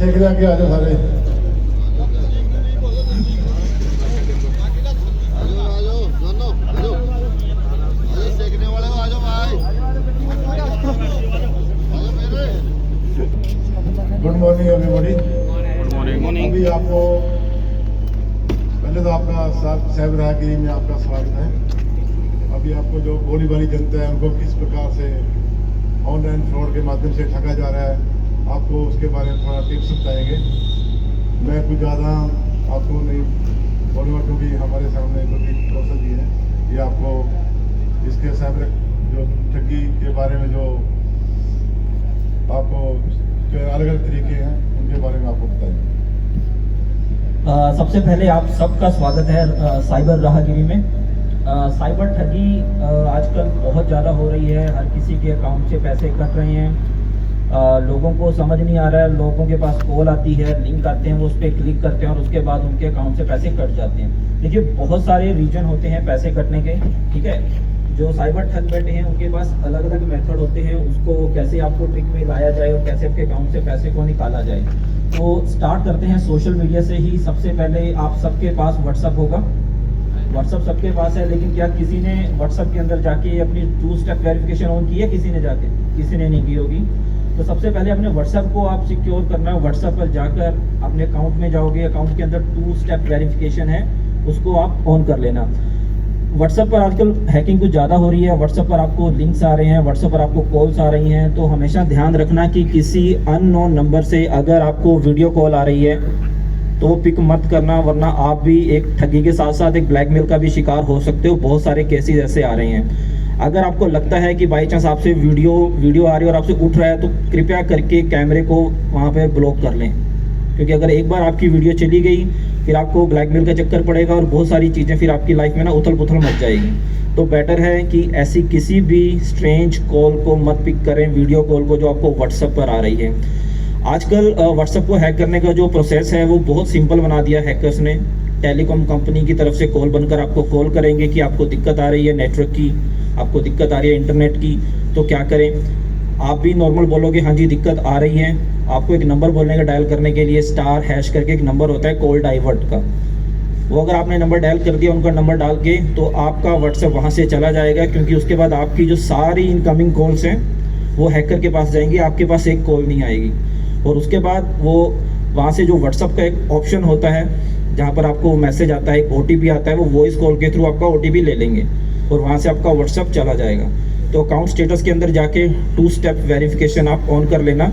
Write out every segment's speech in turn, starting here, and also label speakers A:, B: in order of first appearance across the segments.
A: सेकला के आ जाओ सारे। Good morning everybody. Good morning. अभी आपको पहले तो आपका साहिब राहगिरी में आपका स्वागत है। अभी आपको जो भोली भाली जनता है उनको किस प्रकार से ऑनलाइन फ्रॉड के माध्यम से ठगा जा रहा है, आपको उसके बारे में थोड़ा टिप्स बताएंगे। मैं कुछ ज़्यादा आपको नहीं बोलूँगा क्योंकि हमारे सामने जो भी कौशल जी है ये आपको इसके साइबर जो ठगी के बारे में जो आपको अलग अलग तरीके हैं उनके बारे में आपको बताएंगे।
B: सबसे पहले आप सबका स्वागत है साइबर राहगिरी में। साइबर ठगी आजकल बहुत ज़्यादा हो रही है। हर किसी के अकाउंट से पैसे कट रहे हैं। लोगों को समझ नहीं आ रहा है, लोगों के पास कॉल आती है, लिंक आते हैं, वो उस पर क्लिक करते हैं और उसके बाद उनके अकाउंट से पैसे कट जाते हैं। देखिए बहुत सारे रीजन होते हैं पैसे कटने के, ठीक है। जो साइबर ठग बैठे हैं उनके पास अलग अलग मेथड होते हैं, उसको कैसे आपको ट्रिक में लाया जाए और कैसे आपके अकाउंट से पैसे को निकाला जाए। तो स्टार्ट करते हैं सोशल मीडिया से ही। सबसे पहले आप सबके पास व्हाट्सअप होगा। व्हाट्सअप सबके पास है, लेकिन क्या किसी ने व्हाट्सअप के अंदर जाके अपनी 2 स्टेप वेरिफिकेशन ऑन की है? किसी ने नहीं की होगी। तो सबसे पहले अपने व्हाट्सअप को आप सिक्योर करना है। व्हाट्सअप पर जाकर अपने अकाउंट में जाओगे, अकाउंट के अंदर 2 स्टेप वेरिफिकेशन है, उसको आप ऑन कर लेना। व्हाट्सएप पर आजकल हैकिंग कुछ ज़्यादा हो रही है। व्हाट्सएप पर आपको लिंक्स आ रहे हैं, व्हाट्सएप पर आपको कॉल्स आ रही हैं। तो हमेशा ध्यान रखना कि किसी अननोन नंबर से अगर आपको वीडियो कॉल आ रही है तो पिक मत करना, वरना आप भी एक ठगी के साथ साथ एक ब्लैकमेल का भी शिकार हो सकते हो। बहुत सारे केसेस ऐसे आ रहे हैं। अगर आपको लगता है कि बाई चांस आपसे वीडियो आ रही है और आपसे उठ रहा है तो कृपया करके कैमरे को वहाँ पर ब्लॉक कर लें, क्योंकि अगर एक बार आपकी वीडियो चली गई फिर आपको ब्लैकमेल का चक्कर पड़ेगा और बहुत सारी चीज़ें फिर आपकी लाइफ में ना उथल पुथल मच जाएगी। तो बेटर है कि ऐसी किसी भी स्ट्रेंज कॉल को मत पिक करें, वीडियो कॉल को जो आपको व्हाट्सएप पर आ रही है। आजकल व्हाट्सएप को हैक करने का जो प्रोसेस है वो बहुत सिंपल बना दिया हैकर्स ने। टेलीकॉम कंपनी की तरफ से कॉल बनकर आपको कॉल करेंगे कि आपको दिक्कत आ रही है नेटवर्क की, आपको दिक्कत आ रही है इंटरनेट की। तो क्या करें, आप भी नॉर्मल बोलोगे हाँ जी दिक्कत आ रही है। आपको एक नंबर बोलने का डायल करने के लिए * करके एक नंबर होता है कॉल डाइवर्ट का। वो अगर आपने नंबर डायल कर दिया, उनका नंबर डाल के, तो आपका व्हाट्सएप वहाँ से चला जाएगा, क्योंकि उसके बाद आपकी जो सारी इनकमिंग कॉल्स हैं वो हैकर के पास जाएंगी, आपके पास एक कॉल नहीं आएगी। और उसके बाद वो वहाँ से जो व्हाट्सएप का एक ऑप्शन होता है जहाँ पर आपको मैसेज आता है, एक OTP आता है, वो वॉइस कॉल के थ्रू आपका OTP ले लेंगे और वहाँ से आपका व्हाट्सएप चला जाएगा। तो अकाउंट स्टेटस के अंदर जाके 2 स्टेप वेरिफिकेशन आप ऑन कर लेना।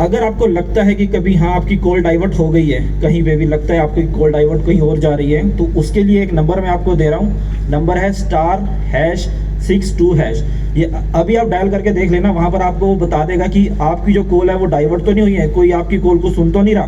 B: अगर आपको लगता है कि कभी हाँ आपकी कॉल डाइवर्ट हो गई है, कहीं पे भी लगता है आपकी कॉल डाइवर्ट कहीं और जा रही है, तो उसके लिए एक नंबर मैं आपको दे रहा हूँ। नंबर है *62#। ये अभी आप डायल करके देख लेना, वहाँ पर आपको बता देगा कि आपकी जो कॉल है वो डाइवर्ट तो नहीं हुई है, कोई आपकी कॉल को सुन तो नहीं रहा।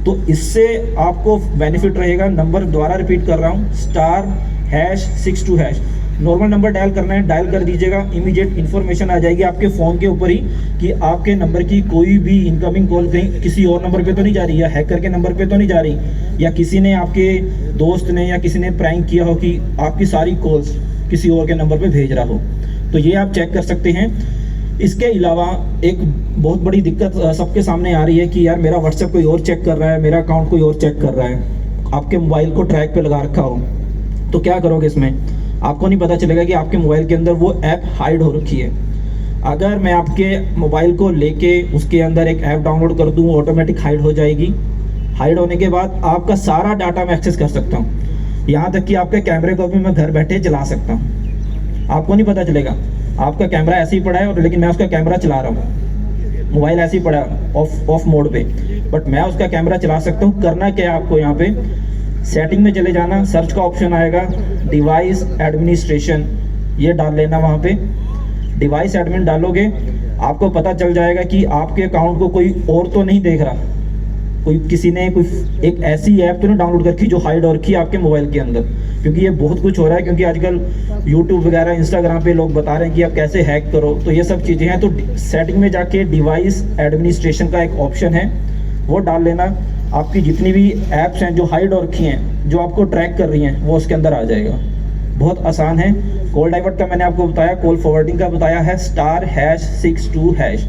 B: तो इससे आपको बेनिफिट रहेगा। नंबर दोबारा रिपीट कर रहा हूँ, *62#। नॉर्मल नंबर डायल करना है, डायल कर दीजिएगा, इमीडिएट इन्फॉर्मेशन आ जाएगी आपके फ़ोन के ऊपर ही कि आपके नंबर की कोई भी इनकमिंग कॉल कहीं किसी और नंबर पे तो नहीं जा रही, या हैकर के नंबर पे तो नहीं जा रही, या किसी ने आपके दोस्त ने या किसी ने प्रैंक किया हो कि आपकी सारी कॉल्स किसी और के नंबर पे भेज रहा हो। तो ये आप चेक कर सकते हैं। इसके अलावा एक बहुत बड़ी दिक्कत सबके सामने आ रही है कि यार मेरा व्हाट्सएप कोई और चेक कर रहा है, मेरा अकाउंट कोई और चेक कर रहा है। आपके मोबाइल को ट्रैक पे लगा रखा हो तो क्या करोगे इसमें? आपको नहीं पता चलेगा कि आपके मोबाइल के अंदर वो ऐप हाइड हो रखी है। अगर मैं आपके मोबाइल को लेके उसके अंदर एक ऐप डाउनलोड कर दूँ, ऑटोमेटिक हाइड हो जाएगी। हाइड होने के बाद आपका सारा डाटा मैं एक्सेस कर सकता हूँ, यहाँ तक कि आपके कैमरे को भी मैं घर बैठे चला सकता हूँ। आपको नहीं पता चलेगा, आपका कैमरा ऐसे ही पड़ा है और लेकिन मैं उसका कैमरा चला रहा हूँ। मोबाइल ऐसे ही पड़ा है ऑफ मोड पे, बट मैं उसका कैमरा चला सकता हूँ। करना क्या है, आपको यहाँ पे सेटिंग में चले जाना, सर्च का ऑप्शन आएगा, डिवाइस एडमिनिस्ट्रेशन, ये डाल लेना। वहाँ पे डिवाइस एडमिन डालोगे, आपको पता चल जाएगा कि आपके अकाउंट को कोई और तो नहीं देख रहा, किसी ने कोई एक ऐसी ऐप तो नहीं डाउनलोड करके जो हाइड हो रखी है आपके मोबाइल के अंदर। क्योंकि ये बहुत कुछ हो रहा है, क्योंकि आजकल यूट्यूब वगैरह इंस्टाग्राम पे लोग बता रहे हैं कि आप कैसे हैक करो, तो ये सब चीज़ें हैं। तो सेटिंग में जाके डिवाइस एडमिनिस्ट्रेशन का एक ऑप्शन है, वो डाल लेना। आपकी जितनी भी ऐप्स हैं जो हाइड हो रखी हैं, जो आपको ट्रैक कर रही हैं, वो उसके अंदर आ जाएगा। बहुत आसान है। कॉल डाइवर्ट का मैंने आपको बताया, कॉल फॉरवर्डिंग का बताया है, *62#।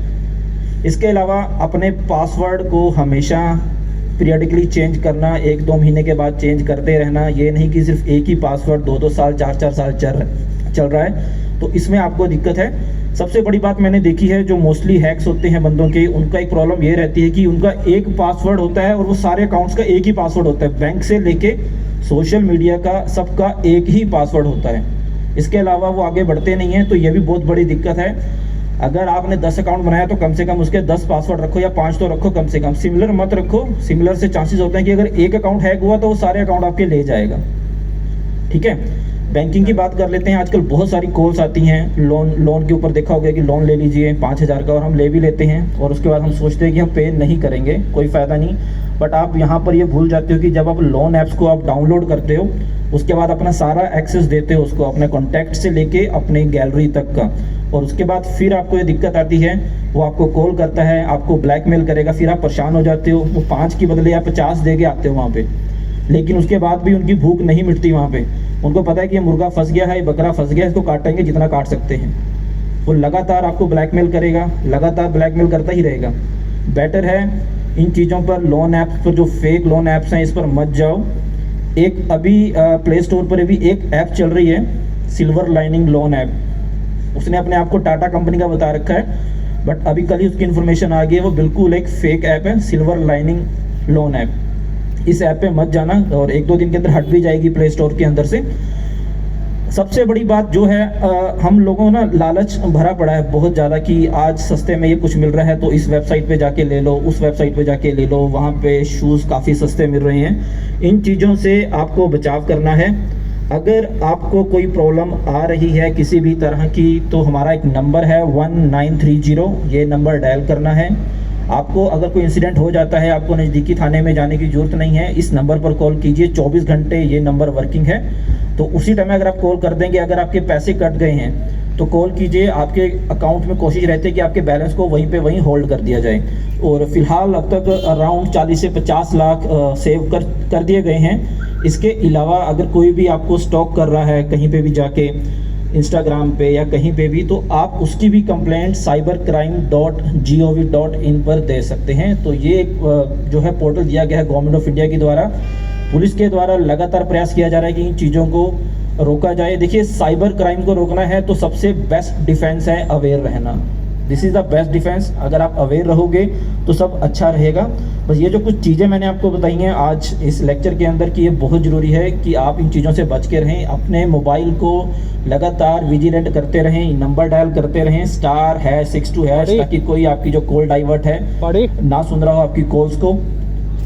B: इसके अलावा अपने पासवर्ड को हमेशा पीरियडिकली चेंज करना, 1-2 महीने के बाद चेंज करते रहना। ये नहीं कि सिर्फ एक ही पासवर्ड 2-2 साल 4-4 साल चल रहा है, तो इसमें आपको दिक्कत है। सबसे बड़ी बात मैंने देखी है, जो मोस्टली हैक्स होते हैं बंदों के, उनका एक प्रॉब्लम ये रहती है कि उनका एक पासवर्ड होता है और वो सारे अकाउंट्स का एक ही पासवर्ड होता है। बैंक से लेके सोशल मीडिया का सबका एक ही पासवर्ड होता है, इसके अलावा वो आगे बढ़ते नहीं हैं। तो ये भी बहुत बड़ी दिक्कत है। अगर आपने 10 अकाउंट बनाया तो कम से कम उसके 10 पासवर्ड रखो, या 5 तो रखो कम से कम। सिमिलर मत रखो, सिमिलर से चांसेस होते हैं कि अगर एक अकाउंट हैक हुआ तो वो सारे अकाउंट आपके ले जाएगा। ठीक है, बैंकिंग की बात कर लेते हैं। आजकल बहुत सारी कॉल्स आती हैं लोन के ऊपर। देखा होगा कि लोन ले लीजिए 5,000 का, और हम ले भी लेते हैं और उसके बाद हम सोचते हैं कि हम पे नहीं करेंगे, कोई फ़ायदा नहीं। बट आप यहाँ पर ये भूल जाते हो कि जब आप लोन ऐप्स को आप डाउनलोड करते हो, उसके बाद अपना सारा एक्सेस देते हो उसको, अपने कॉन्टैक्ट से लेके अपने गैलरी तक का, और उसके बाद फिर आपको ये दिक्कत आती है, वो आपको कॉल करता है, आपको ब्लैकमेल करेगा, फिर आप परेशान हो जाते हो। वो 5 की बदले आप 50 दे के आते हो वहाँ पे, लेकिन उसके बाद भी उनकी भूख नहीं मिटती वहाँ पे। उनको पता है कि ये मुर्गा फंस गया है, ये बकरा फंस गया है, इसको काटेंगे जितना काट सकते हैं। वो लगातार आपको ब्लैकमेल करेगा, लगातार ब्लैकमेल करता ही रहेगा। बेटर है इन चीज़ों पर, लोन ऐप्स पर, जो फेक लोन ऐप्स हैं, इस पर मत जाओ। एक अभी प्ले स्टोर पर भी एक ऐप चल रही है, सिल्वर लाइनिंग लोन ऐप। उसने अपने आप को टाटा कंपनी का बता रखा है, बट अभी कल ही उसकी इन्फॉर्मेशन आ गई है, वो बिल्कुल एक फेक ऐप है, सिल्वर लाइनिंग लोन ऐप। इस ऐप पे मत जाना, और 1-2 दिन के अंदर हट भी जाएगी प्ले स्टोर के अंदर से। सबसे बड़ी बात जो है, हम लोगों ना लालच भरा पड़ा है बहुत ज़्यादा कि आज सस्ते में ये कुछ मिल रहा है तो इस वेबसाइट पे जाके ले लो, उस वेबसाइट पे जाके ले लो, वहाँ पे शूज़ काफ़ी सस्ते मिल रहे हैं। इन चीज़ों से आपको बचाव करना है। अगर आपको कोई प्रॉब्लम आ रही है किसी भी तरह की, तो हमारा एक नंबर है 1930, ये नंबर डायल करना है। आपको अगर कोई इंसिडेंट हो जाता है, आपको नज़दीकी थाने में जाने की ज़रूरत नहीं है, इस नंबर पर कॉल कीजिए। 24 घंटे ये नंबर वर्किंग है, तो उसी टाइम अगर आप कॉल कर देंगे, अगर आपके पैसे कट गए हैं तो कॉल कीजिए। आपके अकाउंट में कोशिश रहती है कि आपके बैलेंस को वहीं पे वहीं होल्ड कर दिया जाए। और फिलहाल अब तक अराउंड 40 से 50 लाख सेव कर दिए गए हैं। इसके अलावा अगर कोई भी आपको स्टॉक कर रहा है कहीं पे भी जाके, इंस्टाग्राम पे या कहीं पे भी, तो आप उसकी भी कंप्लेंट cybercrime.gov.in पर दे सकते हैं। तो ये जो है पोर्टल दिया गया है गवर्नमेंट ऑफ इंडिया के द्वारा, पुलिस के द्वारा लगातार प्रयास किया जा रहा है कि इन चीज़ों को रोका जाए। देखिए, साइबर क्राइम को रोकना है तो सबसे बेस्ट डिफेंस है अवेयर रहना। This is the best defence. अगर आप अवेयर रहोगे तो सब अच्छा रहेगा। बस ये जो कुछ चीज़ें मैंने आपको बताई हैं आज इस लेक्चर के अंदर, कि ये बहुत ज़रूरी है कि आप इन चीज़ों से बच के रहें। अपने मोबाइल को लगातार विजिलेंट करते रहें, नंबर डायल करते रहें *62#, ताकि कोई आपकी जो कॉल डाइवर्ट है ना सुन रहा हो आपकी कॉल्स को।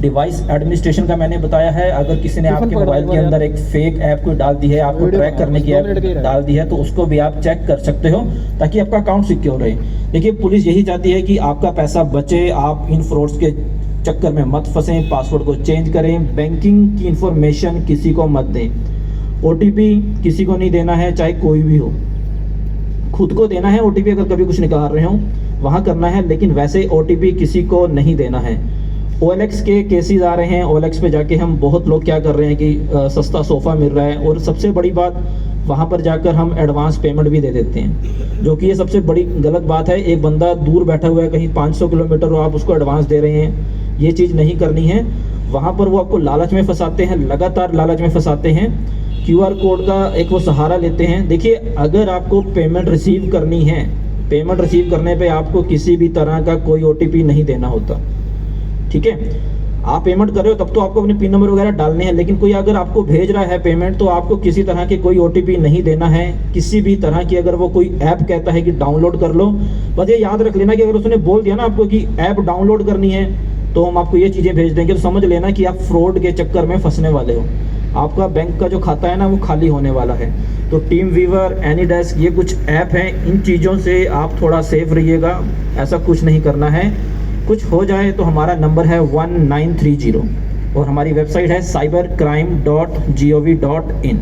B: डिवाइस एडमिनिस्ट्रेशन का मैंने बताया है, अगर किसी ने आपके मोबाइल के अंदर एक फेक ऐप को डाल दी है, आपको ट्रैक करने की ऐप डाल दी है, तो उसको भी आप चेक कर सकते हो ताकि आपका अकाउंट सिक्योर रहे। देखिए, पुलिस यही चाहती है कि आपका पैसा बचे, आप इन फ्रॉड्स के चक्कर में मत फंसें, पासवर्ड को चेंज करें, बैंकिंग की इंफॉर्मेशन किसी को मत दें, OTP किसी को नहीं देना है, चाहे कोई भी हो। खुद को देना है OTP अगर कभी कुछ निकाल रहे हो, वहाँ करना है, लेकिन वैसे OTP किसी को नहीं देना है। OLX के केसेस आ रहे हैं, OLX पे जाके हम बहुत लोग क्या कर रहे हैं कि सस्ता सोफ़ा मिल रहा है, और सबसे बड़ी बात वहाँ पर जाकर हम एडवांस पेमेंट भी दे देते हैं, जो कि ये सबसे बड़ी गलत बात है। एक बंदा दूर बैठा हुआ है कहीं 500 किलोमीटर, और आप उसको एडवांस दे रहे हैं, ये चीज़ नहीं करनी है। वहाँ पर वो आपको लालच में फंसाते हैं, लगातार लालच में फंसाते हैं। QR कोड का एक वो सहारा लेते हैं। देखिए, अगर आपको पेमेंट रिसीव करनी है, पेमेंट रिसीव करने पे आपको किसी भी तरह का कोई OTP नहीं देना होता, ठीक है। आप पेमेंट कर रहे हो तब तो आपको अपने पिन नंबर वगैरह डालने हैं, लेकिन कोई अगर आपको भेज रहा है पेमेंट, तो आपको किसी तरह के कोई OTP नहीं देना है। किसी भी तरह की अगर वो कोई ऐप कहता है कि डाउनलोड कर लो, बस ये याद रख लेना कि अगर उसने बोल दिया ना आपको कि ऐप डाउनलोड करनी है, तो हम आपको ये चीज़ें भेज देंगे, तो समझ लेना कि आप फ्रॉड के चक्कर में फंसने वाले हो। आपका बैंक का जो खाता है ना, वो खाली होने वाला है। तो टीम वीवर, एनीडेस्क, ये कुछ ऐप हैं, इन चीज़ों से आप थोड़ा सेफ रहिएगा। ऐसा कुछ नहीं करना है। कुछ हो जाए तो हमारा नंबर है 1930, और हमारी वेबसाइट है cybercrime.gov.in।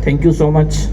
B: Thank you so much.